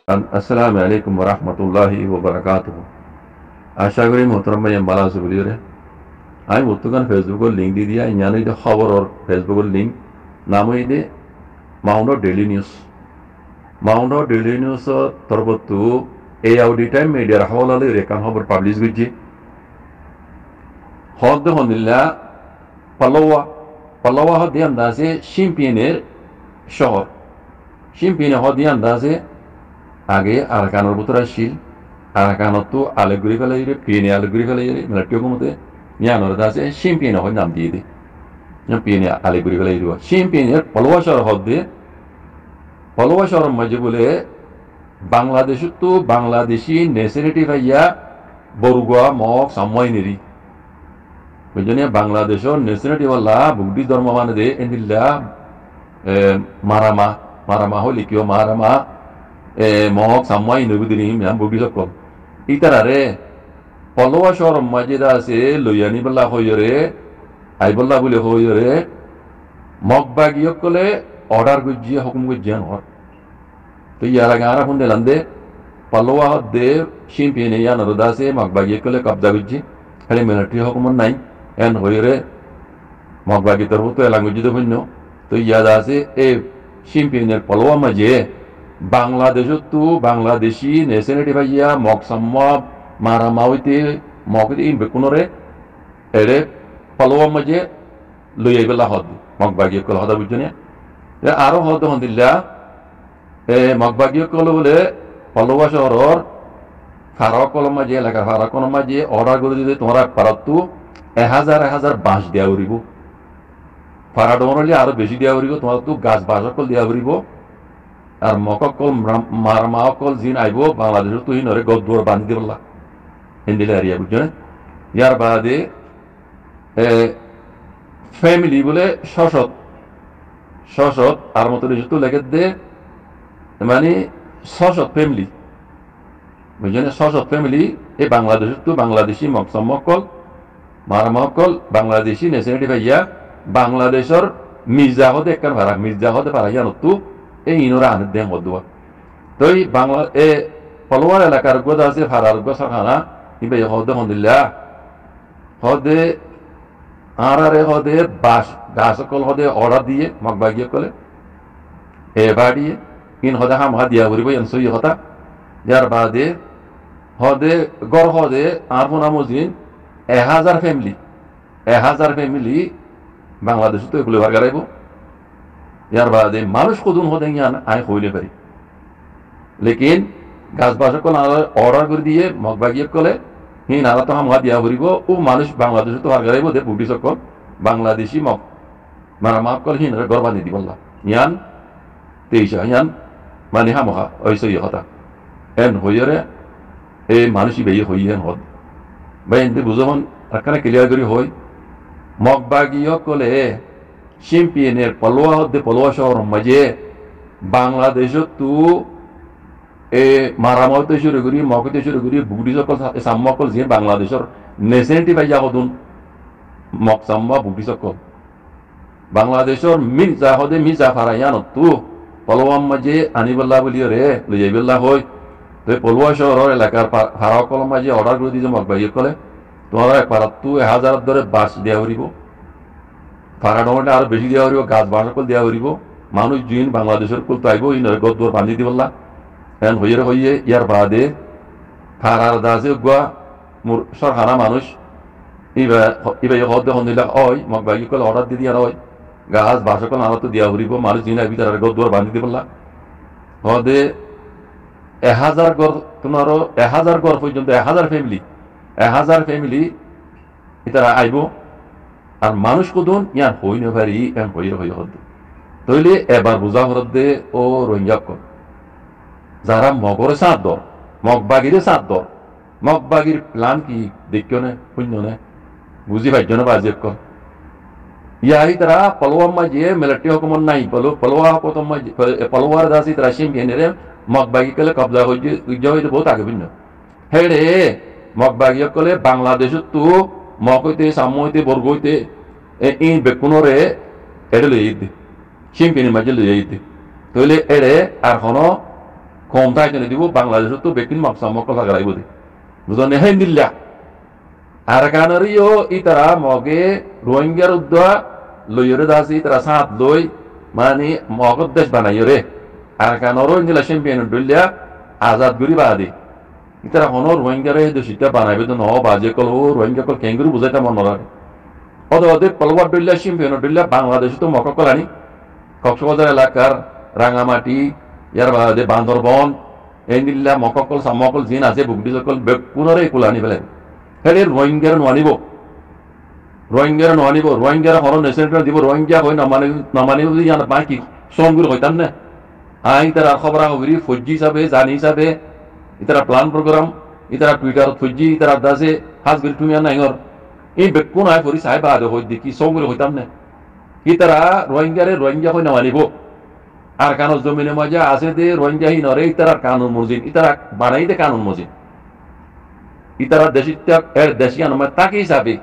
আসসালামু আলাইকুম রহমতুল্লাহি ওবরাকাতুহু। আশা করি মোহতরম ভাই ভালো আছে বলিওরে। আমি বর্তমান ফেসবুকের লিঙ্ক দি দিয়া ইয়ানি যে খবরের ফেসবুকের লিঙ্ক নাম হইদে Mount Daily News. Mount Daily News তরবতু এই আউডি টাইম মিডিয়ার হওয়ালে রেকান খবর পাবলিশ করছি। হদ হনিল্লা পালোয়া পালোয়া হদ দিয়ে আন্দাজে শিম্পিয়নের শহর। শিম্পিয়নে হদ দিয়ে আন্দাজে আগে আরাকানের ভিতরে আসছিল। আরাকানত আলেগুড়ি ফেলাই পিএনে আলেগুড়ি ফেলাই মিলিটারি মতে ইয়ানোর দাসে শিম্পিয়নে হয় নাম দিয়ে দিই পিএনে আলেগুড়ি ফেলাই দিব শিম্পিয়নের পলোয়া শহর হদ্দে পলোয়া শহরের মাঝে বলে বাংলাদেশ তো বাংলাদেশি নেশনালিটি ভাইয়া বরুগা মগ সাময় নেরি বুঝলি বাংলাদেশের নেশনালিটি ওয়ালা বুগডি ধর্ম মানে দে এন্দিল্লা মারামা মারামা হলি কিয় মারামা মহক সাম্মাই নবীদিনী ম্যাম বুগি সকল ইতারারে পলোয়া শহর মাঝেদা আছে লইয়ানি বল্লা হইরে আইবল্লা বলে হইরে মগবাগিয় কলে অর্ডার গুজিয়ে হুকুম গুজিয়ান হর তো ইয়ারা গারা ফোন দিলাম দে পলোয়া দে শিম্পিনে ইয়ান রদাসে মগবাগিয় কলে কবজা গুজি খালি মিলিটারি হুকুম নাই এন হইরে মগবাগি তরফ তো এলাং গুজি তো তো ইয়াদ আছে এ শিম্পিনের পলোয়া মাঝে বাংলাদেশত তো বাংলাদেশি নেশনালিটি ভাইয়া মগ সাম্মা মারামা হইতে মগ ইন বেকুনরে এড়ে পলোয়া মাঝে লই আইবেলা হদ মগবাগিয় কল হদা বুঝনে আরো হদ হন্দিল্লা মগবাগিয় কল বলে পলোয়া শহরের ফারাকল মাঝে এলাকার ফারাকল মাঝে অর্ডার করে দিতে তোমরা পারাতু 1000 বাঁশ দেওয়া উড়িব ফারা ডমরলি আরো বেশি দেওয়া উড়িব তোমার তো গাছ বাঁশ কল দেওয়া উড়িব আর মকল মারমাকল জিন আইব বাংলাদেশ তুই নরে গদ্দুয়ার বান্ধি দিবলা হিন্দিলে এরিয়া বুঝছেন ইয়ার বাদে ফ্যামিলি বলে সসৎ সসৎ আর মতো তো লেগে দে মানে সসৎ ফ্যামিলি বুঝছেন সসৎ ফ্যামিলি এই বাংলাদেশ তো বাংলাদেশি মকল মারমাকল বাংলাদেশি নেশনালিটি ভাইয়া বাংলাদেশের মির্জা হদে একখান ভাড়া মির্জা হদে পারা জানো তো এই ইনোরা আনে দেন হদুয়া তো এই বাংলা এ পলোয়ার এলাকার গোদা আছে ফারার গোসাখানা ইবে হদে হন্দিল্লা হদে আরে হদে বাস গাছ কল হদে অর্ডার দিয়ে মগবাগিয়ে কলে এবার দিয়ে ইন হদে হাম হা দিয়া করিব এন সই হতা যার বাদে হদে গড় হদে আর মোনামজিন 1000 ফ্যামিলি বাংলাদেশ তো এগুলো ভাগ গারাইব ইয়ার বাদে মানুষ কদুন হতে ইয়ান আয় হইলে পারি লেকিন গাছ বাস কল অর্ডার করে দিয়ে মগবাগিয়ে কলে হি নারা তো হামা দিয়া করিব ও মানুষ বাংলাদেশ তো ভাগ গারাইব দে বুটি সকল বাংলাদেশি মগ মারা মাফ কল হি নারা গর্বানি দি বললা ইয়ান তেইশা ইয়ান মানে হামহা ওইসই হতা এন হইরে এই মানুষই বেয়ে হইয়েন হদ ভাই এনতে বুঝমন এখানে ক্লিয়ার করি হই মগবাগিয়ে কলে শিম্পিয়নের পলোয়া হদ্দে পলোয়া শহর মাঝে বাংলাদেশত তো এ মারামাতে শুরু করি মগতে শুরু করি বুগডি সকল সাম্মকল যে বাংলাদেশের নেশনালিটি ভাইয়া হদুন মগ সাম্মা বুগডি সকল বাংলাদেশের মির্জা হদে মির্জা ফারাইয়ান তো পলোয়া মাঝে আনিবল্লা বলিও রে লইয়াইবল্লা হই তো পলোয়া শহরের এলাকার ফারাকল মাঝে অর্ডার করে দিয়েছে মগবাগিয়ে কলে তোমরা একবার তো 1000 ধরে বাস দেওয়া করিব ফারা ডমটা আরো বেশি দেওয়া হইব গাছ বাঁশ কল দেওয়া হইব মানুষ জিন বাংলাদেশের কুল তো আইব ইনরে গদ্দুয়ার বান্ধি দিবল্লা এন হইয়ে ইয়ার বাদে ফারার দাসে গুয়া মোর সরকারা মানুষ ইবা হদ্দে হন্দিলা ওই মগবাগি কল অর্ডার দি দিয়ার ওই গাছ বাঁশ কল আরো তো দেওয়া হইব মানুষ জিন আইবি তার গদ্দুয়ার বান্ধি দিবল্লা হদে 1000 ঘর তোমার 1000 ঘর পর্যন্ত 1000 ফ্যামিলি ইতারা আইব আর মানুষ কদুন ইয়ান হই না পারি এন হই হদ তইলে এবার বুঝা হরদ দে ও রোহিঙ্গা কর যারা মগরে সাত দর মগবাগিরে সাত দর মগবাগির প্ল্যান কি দেখিও না শূন্য না বুঝি পাইছ না বাজেব কর ইয়াই তারা পলোয়া মাঝে মিলিটারি হুকুমত নাই পলোয়া প্রথম মাঝে পলোয়ার দাসি তারা শিম্পিয়নের মগবাগি কলে কবজা হইতে বহুত আগে ভিন্ন হেড়ে মগবাগিয়ে কলে বাংলাদেশত তো মগ হইতে সাম্য হইতে বর্গ হইতে ইন বেকুনরে এড়ে লই দিতে শিম্পিনের মাঝে লই দিতে তইলে এড়ে আর হন কম তাই জন্য দিব বাংলাদেশত তো বেকিন মকসম মকল লাগাইব দি বুঝনে হেন দিল্লা আর কানারিও ইতারা মগে রোহিঙ্গার উদ্দা লইরে দাসি তারা সাত লই মানে মগদ দেশ বানাইরে আর কানরো ইন্দিলা চ্যাম্পিয়ন ডুলিয়া আজাদ গুরি বাদি ইতারা হনো রোহিঙ্গারে দেশিটা বানাইবে তো ন বাজে কল ও রোহিঙ্গা কল কেঙ্গুরু বুঝাইতা মন নরারে অদে অদে পলওয়ার ডুলিয়া চ্যাম্পিয়ন ডুলিয়া বাংলাদেশ তো মককল আনি কক্সবাজার এলাকার রাঙামাটি ইয়ার বাদে বান্দরবন এই নিল্লা মককল সামকল জিন আছে বুকডি সকল পুনরে কুলানি ফেলেন হেলে রোহিঙ্গার নানিব রোহিঙ্গার হরণ নেশনটা দিব রোহিঙ্গা হয় নমানি যদি জানা বাকি সমগুলো হইতাম না আই তারা খবরা খবরি ফৌজি হিসাবে জানি হিসাবে ইতারা প্ল্যান প্রোগ্রাম ইতারা টুইটার ফৌজি ইতারা দাসে হাজগুলি তুমি নাইর এই বেকুন আয় করি সাহেব আদে হই দেখি সমগুলো হইতাম না ইতারা রোহিঙ্গা হয় নমানিব আর কানুন জমিনে মজা আছে দে রোহিঙ্গা হি নরে ইতারা কানুন মজিদ ইতারা বানাই দে কানুন মজিদ ইতারা দেশিটা এর দেশিয়া নমা তাকে হিসাবে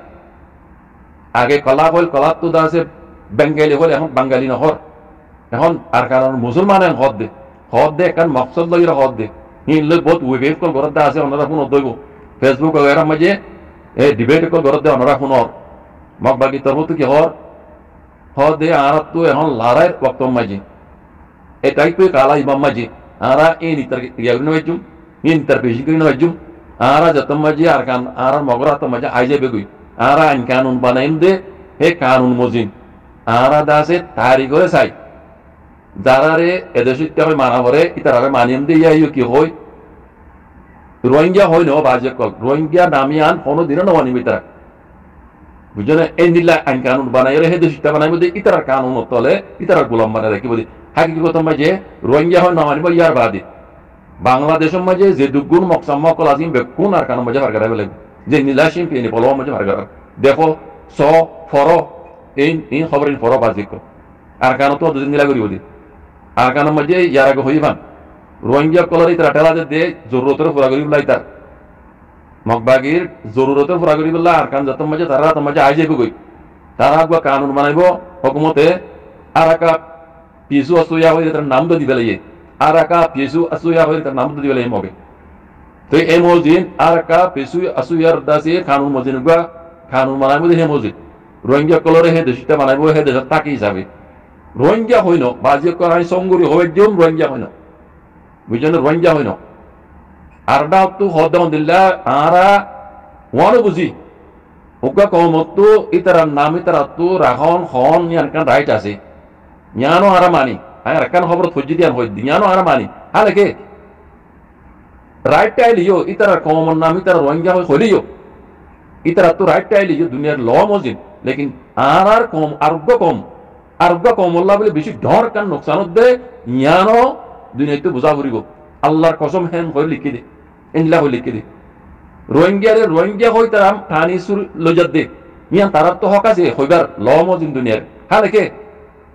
আগে কলা হল কলা তো দাসে বেঙ্গালি হল এখন বাঙালি নহর এখন আর কারণ মুসলমান হদ দে কারণ মকসদ লগিরা হদ দে হিন লোক বহুত ওয়েব কল ঘরত আছে ওনারা ফোন দইব ফেসবুক এর মাঝে এই ডিবেট কল ঘরত দে ওনারা ফোনর মক বাকি তোর তো কি হদ দে আর তো এখন লড়াই ওয়াক্ত মাঝে এটাই তো কালা ইমাম মাঝে আরা এই নিতার ইয়াগুন মাঝুম ইন তার পেশি করিন মাঝুম আরা যতম মাঝে আর কান আর মগরা তো মাঝে আইজে বেগুই আরা আইন কানুন বানাইম দে হে কানুন মজিন আরা দাসে তারি করে চাই যারা রে এদেশিত হয় মানা করে ইতারে মানিম দে ইয়া কি হয় রোহিঙ্গা হয় ন বাজে কল রোহিঙ্গা নামিয়ান কোনো দিন নমানিম ইতারা বুঝলে এই নিলা আইন কানুন বানাই রে হে দেশিত বানাইব দে ইতার কানুন তলে ইতার গোলাম বানাই রাখিব দে হাকিকত মাঝে রোহিঙ্গা হয় নমানিব ইয়ার বাদে বাংলাদেশের মাঝে যে দুগুণ মকসাম মকল আজিম বেকুন আর কানুন মাঝে ভারগাড়াই লাগবে যে নীলাশিম পেয়ে পলওয়া মাঝে ভারগাড়া দেখো স ফর এই খবর ফর বাজিক আর কানো তো দুদিন নিলা করিব দি আর কানোর মাঝে ইয়ার আগে হইবান রোহিঙ্গা কলার ইতারা টেলা দে জরুরতের পুরা করি বলা ইতার মকবাগির জরুরতের পুরা করি বললা আর কান যতম মাঝে তারা মাঝে আই যাইব গই তারা আগুয়া কানুন বানাইব হকুমতে আর একা পিছু আসুয়া হয়ে তার নাম তো দিবে লাগে আর একা পিছু আসুয়া হয়ে তার নাম তো দিবে লাগে মগে তো এই মসজিদ আর একা পিছু আসুয়ার দাসে কানুন মসজিদ গুয়া কানুন বানাইব হে মসজিদ রোহিঙ্গা কলরে হে দেশটা বানাইব হে দেশত তাকি হিসাবে রোহিঙ্গা হইন বাজি করাই সঙ্গুরি হবে যেম রোহিঙ্গা হইন বুঝলেন রোহিঙ্গা হইন আর ডাও তো হদাও দিল্লা আরা ওয়ানো বুঝি ওকা কমতো ইতারা নাম ইতারা তো রাখন খন ইয়ানকান রাইট আছে ஞானோ আরা মানি আর কান খবর ফুজি দিয়ান হই ஞানো আরা মানি হালেকে রাইট টাইলিও ইতারা কমন নাম ইতারা রোহিঙ্গা হইলিও ইতারা তো রাইট টাইলিও দুনিয়ার ল মজিদ লেকিন আর কম আরোগ্য কম আল্লাহ বলে বেশি ডর কান নোকসানত দে জ্ঞানো দুনিয়াতে বুঝা ফুরিব আল্লাহর কসম হেন হয়ে লিখে দে এনলা হয়ে লিখে দে রোহিঙ্গা হই তারা ঠানি সুর লজাত দে ইয়ান তারা তো হক আছে হইবার ল মজিদ দুনিয়ার হালেকে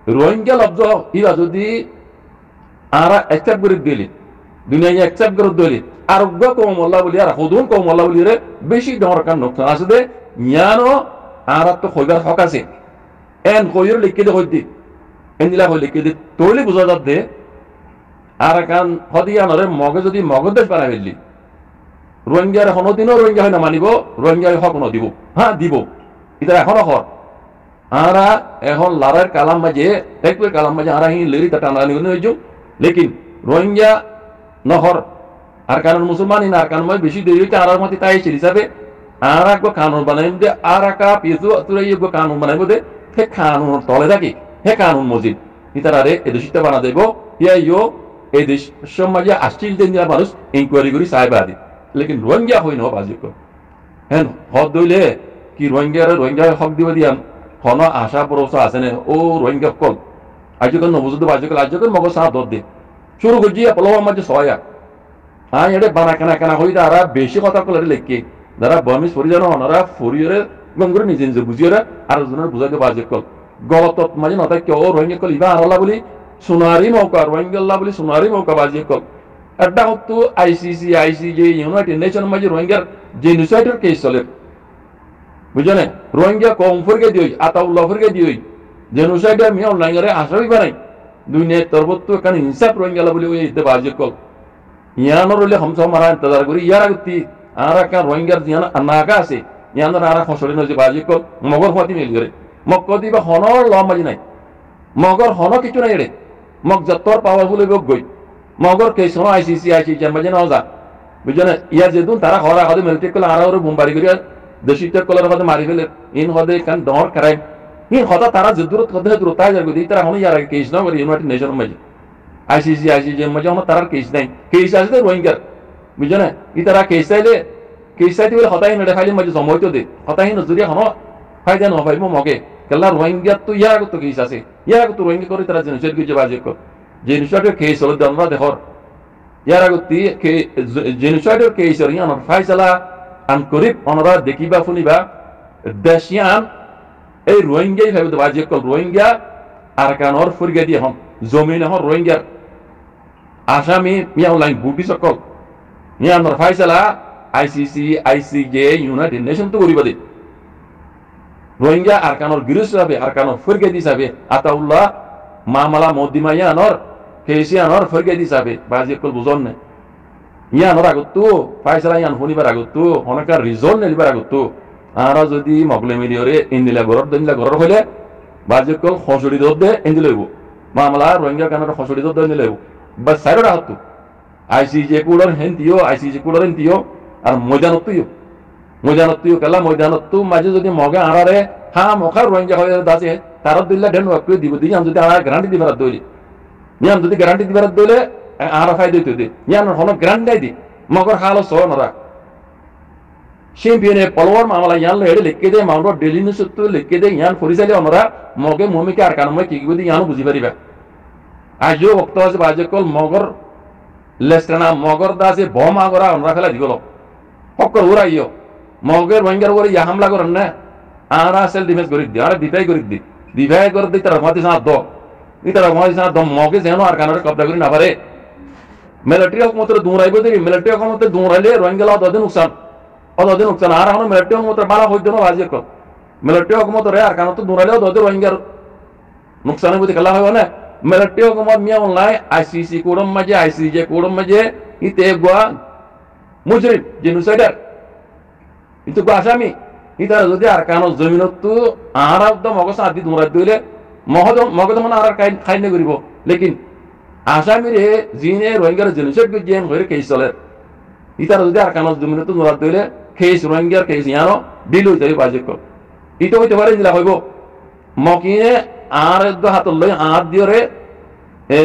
রোহিঙ্গা লব্জ ইবা যদি আরা অ্যাকসেপ্ট করে দিলি দুনিয়া অ্যাকসেপ্ট করে দিলি আরোগ্য কম আল্লাহ বলি আর হদুন কম আল্লাহ বলি রে বেশি ডর কান নোকসান আছে দে জ্ঞানো আর তো হইবার হক আছে এন কইর লিখে দে হইদি এনলা হই লিখে দে তোলি বুঝা যাত দে আর কান হদিয়া নরে মগে যদি মগদেশ বানাই ফেললি রোহিঙ্গার কোনোদিনও রোহিঙ্গা হয় না মানিব রোহিঙ্গা হক ন দিব হ্যাঁ দিব এটা এখনো হর আরা এখন লারার কালাম মাঝে একবার কালাম মাঝে আরা হি লেরি তা টানা নিয়ে হইজু লেকিন রোহিঙ্গা নহর আর কারণ মুসলমান আর কারণ বেশি দেরি হইতে আরার মতে তাই ছিল হিসাবে আর এক কানুন বানাইব দে আর একা পিছু তুই কানুন বানাইব দে হে কানুন তলে থাকি হে কানুন মসজিদ ইতারে এদেশিটা বানা দেব ইয়ো এই দেশ সমাজে আসছিল দিন মানুষ ইনকোয়ারি করি সাহেব আদি লেকিন রোহিঙ্গা হই ন বাজিক হ্যাঁ হক দইলে কি রোহিঙ্গা হক দিব দিয়ান হন আশা পরশ আছে না ও রোহিঙ্গা কল আজকাল নবুজুদ বাজিক আজকাল মগ সাথ দর দে শুরু করছি পলওয়ার মাঝে সয়া হ্যাঁ এটা বানা কেনা হই তারা বেশি কথা কলে লেখকে যারা বমিস ফরি জানো ওনারা ফরিয়রে গঙ্গুরে নিজে নিজে বুঝিয়ে আর জনের বুঝাইতে বাজে কল গলতত মাঝে নতাই কেউ রোহিঙ্গা কল ইবা আল্লাহ বলি সোনারি মৌকা রোহিঙ্গা বলি সোনারি মৌকা বাজে কল একটা হতো আইসিজে ইউনাইটেড নেশন মাঝে রোহিঙ্গার জেনোসাইডের কেস চলে বুঝলে রোহিঙ্গা কম ফরকে দিই আতাউল্লাহ ফরকে দিই জেনোসাইড আমি অনলাইনে আসাবি বানাই দুই নে তরবত এখানে হিংসাপ রোহিঙ্গা বলি ওই ইতে বাজে কল ইয়ানোর হইলে হমসহ মারা ইন্তজার করি ইয়ার আগতি আর একটা রোহিঙ্গার জিয়ান নাগা আছে ইয়ানোর আর খসড়ি নজে বাজি কল মগর ফাতি মিল করে মগ কদি বা হনর ল মাজি নাই মগর হন কিছু নাই রে মগ যতর পাওয়ারফুল হইব গই মগর কেস হন আইসিসি মাঝে না যা বুঝছেন ইয়া যেদিন তারা হরা হদে মিলিটারি কল আর বোমবারি করিয়া দেশিত কলের হদে মারি ফেলে ইন হদে কান ডর করাই ইন হদা তারা যদুরত হদে দ্রুতাই যাবে দি তারা হন ইয়ার কেস না করে ইউনাইটেড নেশন মাঝে আইসিসি মাঝে হন তার কেস নাই কেস আছে রোহিঙ্গার বুঝছেন ই তারা কেস চাইতে বলে হতাই নেড়ে খাইলে মাঝে জমইতো দে হতাই নজরিয়া হন ফায়দা ন পাইব মগে কেলা রোহিঙ্গা তো ইয়ার আগত কেস আছে ইয়ার আগত রোহিঙ্গা করে তারা জেনোসাইড করছে বাজে জেনোসাইডের কেস হলো আমরা দেখর ইয়ার আগত জেনোসাইডের কেস হল ইয়ান ফাইসালা আন করিব অনরা দেখিবা শুনিবা দেশিয়ান এই রোহিঙ্গাই ভাবে বাজে রোহিঙ্গা আর কানর ফুরগা দিয়ে হন জমিন হন রোহিঙ্গার আসামি মিয়া লাইন বুটি সকল ইয়ান ফাইসালা আইসিসি আইসিজে ইউনাইটেড নেশন তো করিবা দে রোহিঙ্গা আর কানর গিরস যাবে আর কানর ফুরগা দি যাবে আতাউল্লাহ মামলা মদিমা ইয়ানর কেসি আনর ফুরগা দি যাবে বাজে বুঝন না ইয়ানর আগতো ফাইসালা ইয়ান শুনিবার আগতো অনেকার রিজন নেলিবার আগতো আর যদি মগলে মিলিয়রে ইন্দিলা ঘরর হইলে বাজে খসড়ি দে ইন্দি লইব মামলা রোহিঙ্গা কানর খসড়ি দে ইন্দি লইব বা সাইড রাখতো আইসিজে কুলর হেন্তিও আইসিজে কুলর হেন্তিও আর ময়দানত্তুও কেলা ময়দানত্তু মাঝে যদি মগে আড়ারে মখার রোহিঙ্গা হয়ে দাসে তার দিল্লা ঢেন ওয়াক্কে দিব দিই আমি যদি আর গ্যারান্টি দিবার দইলি নিয়াম যদি গ্যারান্টি দিবার দইলে আর ফাই দইতে দে নিয়াম হন গ্যারান্টি দি মগর হালো সহ নরা শিম্পিয়নে পলওয়ার মামলা ইয়ান হেডে লিখকে দে মাউন্ট ডেলি নিউজতো লিখকে দে ইয়ান ফরিসালি অনরা মগে মমিকে আর কানময় কি গদি ইয়ান বুঝি পারিবা আজও বক্ত আছে বাজে কল মগর লেস্টনা মগর দাসে বম আগরা অনরা ফেলা দিগল হকর উড়াইও মগের রোহিঙ্গার উপরে ইয়া হামলা করেন না আর সেল ডিফেন্স করি দি আর ডিফাই করে দি তারা মাতি সাথ দ ইতারা মাতি সাথ দ মগে যেন আর কানরে কবজা করি না পারে মিলিটারি হুকুমতের দৌড়াইব দেবি মিলিটারি হুকুমতের দৌড়াইলে রোহিঙ্গালা অদে নুকসান আর এখন মিলিটারি হুকুমতের বালা হইত না বাজি কর মিলিটারি হুকুমতের আর কানতে দৌড়াইলে অদে রোহিঙ্গার নুকসানের বুঝি খেলা হইব না মিলিটারি হুকুমত মিয়া অনলাইন আইসিসি কোডম মাঝে আইসিজে কোডম মাঝে ইতে গোয়া মুজরিম জেনোসাইডার কিন্তু আসামি ইতারা যদি আর কানো জমিনতো আর মগ সাদি দৌড়াই দিলে মগে তখন আর খাই নে করিব লেকিন আসামিরে জিনে রোহিঙ্গার জেনোসাইড গিয়ে হয়ে কেস চলে ইতারা যদি আর কানো জমিনতো দৌড়াই দিলে কেস রোহিঙ্গার কেস ইয়ানো ডিল হইতে বাজে ইতো হইতে পারে জিলা হইব মকিনে আর হাত লই হাত দিয়রে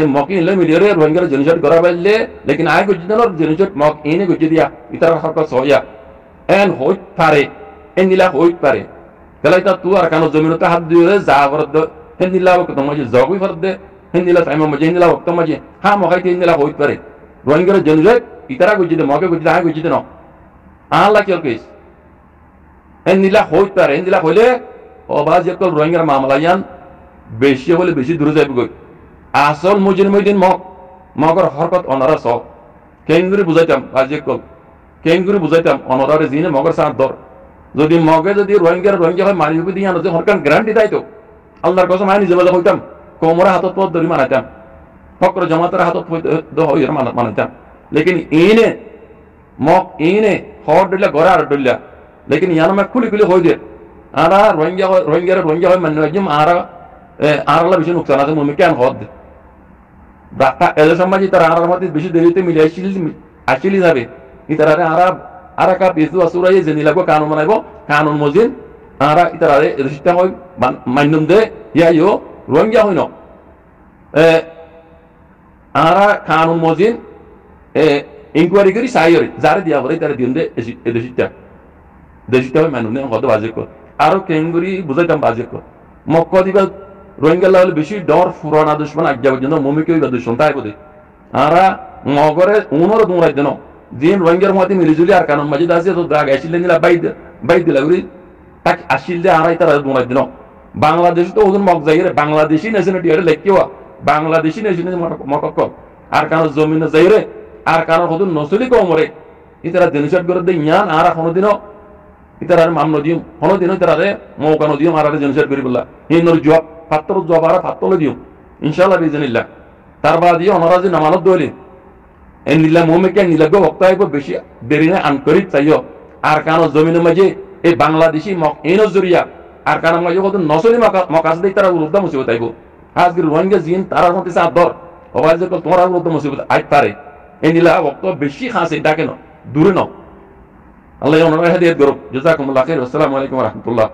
মকিন লই মিলিয়রে রোহিঙ্গার জেনোসাইড করা পাইলে লেকিন আয় গুজিদানোর জেনোসাইড মক ইনে গুজি দিয়া ইতারা হক সয়া এন হইত পারে এনিলা হইত পারে তাহলে তা তু আর কানো জমিনতে হাত দিয়ে যা ফরদ হেনিলা বক্ত মাঝে জগুই ফরদ হেনিলা টাইম মাঝে হেনিলা বক্ত মাঝে মগাইতে হেনিলা হইত পারে রোহিঙ্গার জেনোসাইড ইতারা গুজি দে মগে গুজি আয় গুজি দে ন আল্লাহ কি কেস হেনিলা হইত পারে হেনিলা হইলে অবাজ একল রোহিঙ্গার মামলা ইয়ান বেশি হলে বেশি দূরে যাইব গই আসল মুজরিমিন মগর হরকত অনারা সব কেঙ্গুরি বুঝাইতাম বাজে কল কেঙ্গুরি বুঝাইতাম অনারে জিনে মগর সাথ দর যদি মগে যদি রোহিঙ্গা হয় মানি দিয়ে আনো যে হরকান গ্যারান্টি দাইতো আল্লাহর কসম আইনি যে হইতাম কোমরে হাতত পথ ধরি মানাইতাম ফক্র জমাতের হাতত হইর মানাইতাম লেকিন ইনে হর দিলে ঘরে আর দিলা লেকিন ইয়ানমে খুলি হই দে আর রোহিঙ্গা হয় মানে একদম আর আল্লাহ বেশি নুকসান আছে মমি কেন হদ ডাক্তার এদের সমাজে তারা আর মধ্যে বেশি দেরিতে মিলে আসিলি যাবে ইতারা আর কা পেছু আসুরাই যে নিলাগো কানুন বানাইব কানুন মজিন আর ইতারা রেজিস্টার হয় মান্যম দে ইয়াইও রোহিঙ্গা হইন আর কানুন মজিন ইনকোয়ারি করি সাইয়রি যারে দিয়া বলে তারা দিন দে দেশিটা হয় মানুষ হদ বাজে কর আরো কেঙ্গুরি বুঝাইতাম বাজে কর মক্কা দিবা রোহিঙ্গা লাল বেশি ডর ফুরানা দুশ্মন আজ্ঞা পর্যন্ত মমিকে দুশ্মন তাই বোধে আর মগরে উনর দৌড়াই দেন জিন রোহিঙ্গার মধ্যে মিলিজুলি আর কানুন মাঝে আছে তো দাগ আসিলে নিলা বাই দিলা ঘুরি তাকে আসিল দে আড়াই তারা দৌড়াই দিন বাংলাদেশ তো ওজন মগ যাই বাংলাদেশি ন্যাশনালিটি আরে লেখিও বাংলাদেশি ন্যাশনালিটি মটক আর কারণ জমিনে যাই রে আর কারণ হতো নসলি কমরে ইতারা জেনোসাইড করে দেয় ইয়ান আর কোনোদিনও ইতারা মাম নদীম কোনোদিনও ইতারা মৌকা নদীম আর জেনোসাইড করি বললা হিন্দুর জবাব ফাত্তর জবাব আর ফাত্তলে দিও ইনশাল্লাহ বিজনিল্লাহ তার বাদ দিয়ে অনারা যে নামানত দইলে en nila mohammed ken nila go wakta ibo beshi derina ankori tayo আর কানো জমিনের মাঝে এই বাংলাদেশি মক এনো জরিয়া আর কানো মাঝে কত নসনি মকাজ দেই তারা উরুদ্দা মুসিবত আইবো আজকে রোহিঙ্গা জিন তারার মধ্যে আদর অবাজ যে তোমরা উরুদ্দা মুসিবত আই পারে এই নিলা ওয়াক্ত বেশি খাসে ডাকে ন দূরে ন আল্লাহ ওনারা হেদায়েত করুক জাযাকুমুল্লাহ খাইর আসসালামু আলাইকুম ওয়া রাহমাতুল্লাহ